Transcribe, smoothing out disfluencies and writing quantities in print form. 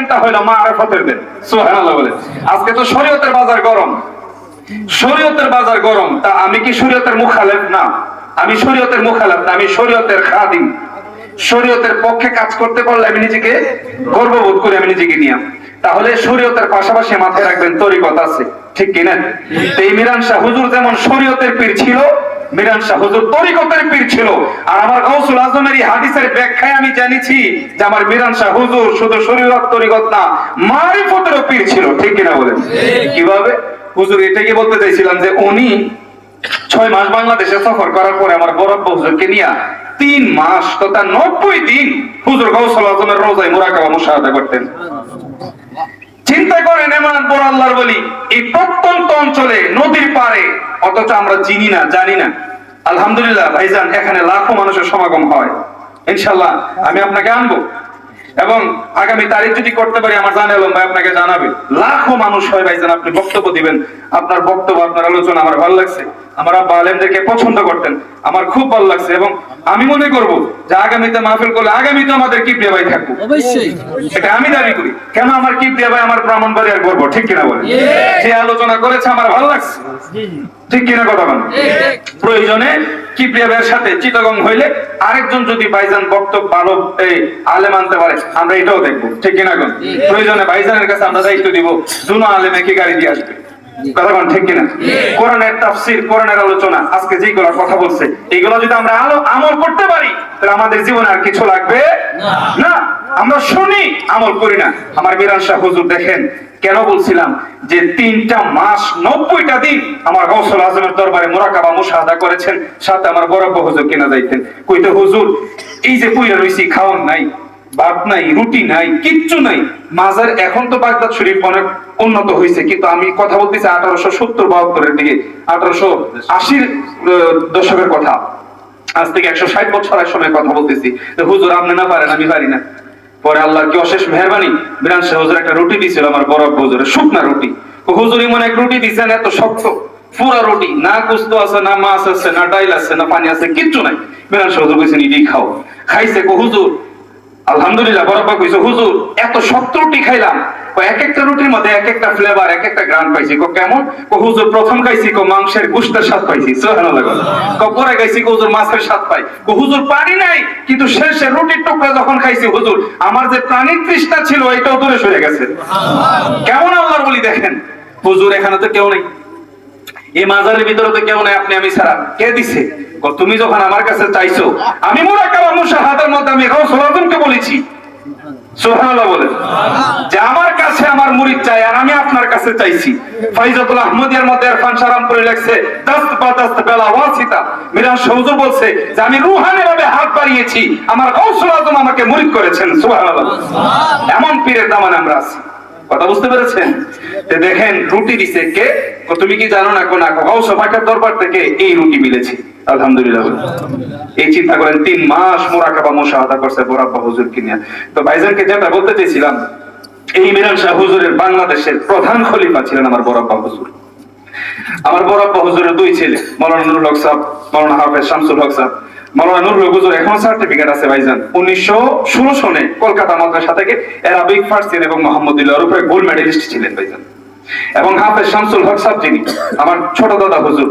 দেনটা হলো মারিফতের দেন। সুবহানাল্লাহ বলে। আজকে তো শরীয়তের বাজার গরম, শরীয়তের বাজার গরম। তা আমি কি শরীয়তের মুখালেফ? না, আমি শরীয়তের মুখালেফ না, আমি শরীয়তের খাদিম। শরীয়তের পক্ষে কাজ করতে পারলে আমি নিজেকে গর্ববোধ করি, আমি নিজেকে নিয়ে। তাহলে শরীয়তের পাশাপাশি মাথায় রাখবেন তরিকত আছে, ঠিক কিনা? এই মিরান শাহ হুজুর যেমন শরীয়তের পীর ছিল, মিরান শাহ হুজুর তরিকতের পীর ছিল। আর আমার গাউসুল আজমের এই হাদিসের ব্যাখ্যায় আমি জানিছি যে আমার মিরান শাহ হুজুর শুধু শরীয়ত তরিকত না, মারিফতেরও পীর ছিল, ঠিক কিনা বলেন? কিভাবে? হুজুর এটাকে বলতে চাইছিলাম যে উনি 6 মাস বাংলাদেশে সফর করার পরে আমার বড় হুজুরকে নিয়ে 3 মাস তথা 90 দিন হুজুর গাউসুল আজমের রোজায় মুরাকাবা মুশাহাদা করতেন। চিন্তা করেন, এমন বড় আল্লাহর বলি এই প্রত্যন্ত অঞ্চলে নদীর পারে, অথচ আমরা চিনি না, জানি না। আলহামদুলিল্লাহ ভাইজান, এখানে লাখো মানুষের সমাগম হয়। ইনশাআল্লাহ আমি আপনাকে আনবো এবং আগামী তারিখ যদি করতে পারি আমার জানালাম ভাই আপনাকে জানাবে। লাখো মানুষ হয় ভাইজান, আপনি বক্তব্য দিবেন। আপনার বক্তব্য, আপনার আলোচনা আমার ভালো লাগছে। আমার আব্বা আলেমদেরকে পছন্দ করতেন, আমার খুব ভালো লাগছে। এবং আমি মনে করব যে আগামীতে মাহফিল করলে আগামীতে আমাদের কিবরিয়া ভাই থাকবো, অবশ্যই এটা আমি দাবি করি। কেন? আমার কিবরিয়া ভাই আমার ব্রাহ্মণবাড়িয়ার গর্ব, ঠিক কিনা বলেন? যে আলোচনা করেছে আমার ভালো লাগছে, ঠিক কিনা কথা বলেন? প্রয়োজনে কিবরিয়া ভাইয়ের সাথে চিটাগং হইলে আরেকজন যদি ভাইজান বক্তব্য ভালো এই আলেম আনতে পারে, আমরা এটাও দেখবো, ঠিক কিনা কোন? প্রয়োজনে ভাইজানের কাছে আমরা দায়িত্ব দিব, দুনো আলেমে কি গাড়ি দিয়ে আসবে, কথা বলেন, ঠিক কিনা? কোরআনের তাফসীর, কোরআনের আলোচনা, আজকে যেগুলো কথা বলছে এগুলো যদি আমরা আমল করতে পারি তাহলে আমাদের জীবনে আর কিছু লাগবে না। আমরা শুনি, আমল করি না। আমার মিরান শাহ হুজুর দেখেন, কেন বলছিলাম যে 3টা মাস 90টা দিন আমার গাউসুল আজমের দরবারে মুরাকাবা মুশাহাদা করেছেন। সাথে আমার বড় হুজুর কিনা যাইতেন, কইতে হুজুর এই যে কইরা রইছি, খাওয়ান নাই, ভাত নাই, রুটি নাই, কিচ্ছু নাই। মাজার এখন তো বাগদাদ শরীফ অনেক উন্নত হয়েছে, কিন্তু আমি কথা বলতেছি 1870-72 দিকে, 1880 দশকের কথা। আজ থেকে 160 বছরের সময় কথা বলতেছি। হুজুর আপনি না পারেন, আমি পারি না। পরে আল্লাহর কি অশেষ মেহেরবানি, মিরান শাহ হুজুর একটা রুটি দিয়েছিল আমার বড় হুজুরের, শুকনা রুটি। হুজুর এমন এক রুটি দিয়েছেন, এত শক্ত পুরা রুটি, না কুস্তো আছে, না মাছ আছে, না ডাইল আছে, না পানি আছে, কিচ্ছু নাই। মিরান শাহ হুজুর কইছেন ইডি খাও। খাইছে, হুজুর আলহামদুলিল্লাহ। বরাবর কইছে হুজুর এত শক্ত রুটি খাইলাম, এক একটা রুটির মধ্যে এক একটা ফ্লেভার, এক একটা গ্রান পাইছি। কেমন? হুজুর প্রথম খাইছি মাংসের গোশতের স্বাদ পাইছি, সুবহানাল্লাহ। পরে খাইছি হুজুর মাছের স্বাদ পাই। হুজুর পানি নাই, কিন্তু শেষে রুটির টুকরা যখন খাইছি হুজুর আমার যে প্রাণীর তৃষ্ণা ছিল এটাও দূরে সরে গেছে। কেমন আল্লাহর বলি দেখেন। হুজুর এখানে তো কেউ নেই, এই মাজারের ভিতরে তো কেউ নেই, আপনি আমি ছাড়া। কে দিছে? তুমি যখন আমার কাছে চাইছো, আমি মুরাকাবা মুশাহাদার মধ্যে আমি গাউসুল আজমকে বলেছি, সুবহানাল্লাহ বলেন, যে আমার কাছে আমার মুরিদ চাই, আর আমি আপনার কাছে চাইছি। ফাইজাতুল আহমদিয়ার মধ্যে ইরফান শাহরামপুরে লেখছে দস্ত বাদস্ত বেলা ওয়াসিতা। মিরান শাহ হুজুর বলছে যে আমি রূহানি ভাবে হাত বাড়িয়েছি, আমার গাউসুল আজম আমাকে মুরিদ করেছেন, সুবহানাল্লাহ। এমন পীরের দামানে আমরা আছি, কথা বুঝতে পেরেছেন? দেখেন রুটি দিছে কে? তুমি কি জানো না কোন গাউসুল পাকের দরবার থেকে এই রুটি মিলেছে, আলহামদুলিল্লাহ। এই চিন্তা করেন 3 মাস মুরাকাবা মুশাহাদা করছে বড় আব্বা হুজুর কিনা। তো ভাইজানকে যেটা বলতে চাইছিলাম, এই মিরান শাহ হুজুরের বাংলাদেশের প্রধান খলিফা ছিলেন আমার বড় আব্বা হুজুর। আমার বড় আব্বা হুজুরের 2 ছেলে, মাওলানা নুরুল হক সাহেব, মাওলানা হাফেজ শামসুল হক সাহেব। মাওলানা নুরুল হক হুজুর এখন সার্টিফিকেট আছে ভাইজান, 1916 সনে কলকাতা মাদ্রাসা থেকে আরবিক, ফার্সি এবং মুহাম্মদুল্লাহর উপরে গোল্ড মেডেলিস্ট ছিলেন ভাইজান। এবং হাফেজ শামসুল হক সাহেব যিনি আমার ছোট দাদা হুজুর,